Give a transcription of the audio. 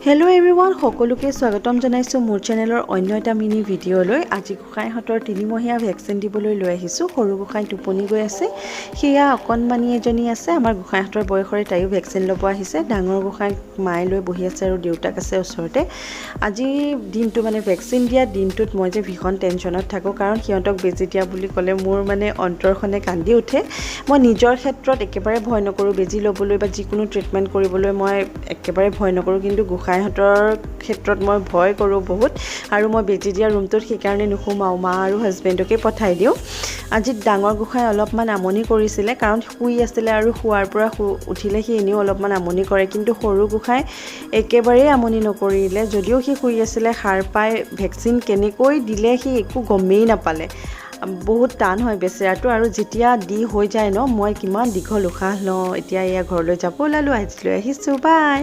Hello everyone সকলোকে স্বাগতম জনাইছো মোৰ চেনেলৰ অন্য এটা মিনি ভিডিঅ'লৈ। আজি গোসাঁইহঁতৰ 3 মহীয়া ভ্যাকচিন দিবলৈ লৈ আহিছো। সৰু গোসাঁই টোপনি গৈ আছে, সেয়া অকণমানি এজনী আছে আমাৰ গোসাঁইহঁতৰ বয়সৰে, তাইও ভ্যাকচিন ল'ব আহিছে। ডাঙৰ গোসাঁই মায়ে লৈ বহি আছে আৰু দেউতাক আছে ওচৰতে। আজি দিনটো মানে ভ্যাকচিন দিয়া দিনটোত মই যে ভীষণ টেনচনত থাকো, কাৰণ সিহঁতক বেজি দিয়া বুলি ক'লে মোৰ মানে অন্তৰখনে কান্দি উঠে। মই নিজৰ ক্ষেত্ৰত একেবাৰে ভয় নকৰো, বেজি ল'বলৈ বা যিকোনো ট্ৰিটমেন্ট কৰিবলৈ মই একেবাৰে ভয় নকৰো, কিন্তু গোসাঁইহঁতৰ ক্ষেত্ৰত মই ভয় কৰোঁ বহুত। আৰু মই বেজি দিয়া ৰুমটোত সেইকাৰণে নুসুমাওঁ, মা আৰু হাজবেণ্ডকে পঠাই দিওঁ। আজি ডাঙৰ গোসাঁই অলপমান আমনি কৰিছিলে, কাৰণ শুই আছিলে আৰু শুৱাৰ পৰা উঠিলে সি এনেও অলপমান আমনি কৰে, কিন্তু সৰু গোসাঁই একেবাৰেই আমনি নকৰিলে। যদিও সি শুই আছিলে, সাৰ পাই ভেকচিন কেনেকৈ দিলে সি একো গমেই নাপালে। বহুত টান হয় বেচেৰাটো, আৰু যেতিয়া দি হৈ যায় ন, মই কিমান দীঘল উশাহ লওঁ। এতিয়া এয়া ঘৰলৈ যাব ওলালোঁ, আজিলৈ আহিছোঁ, বাই।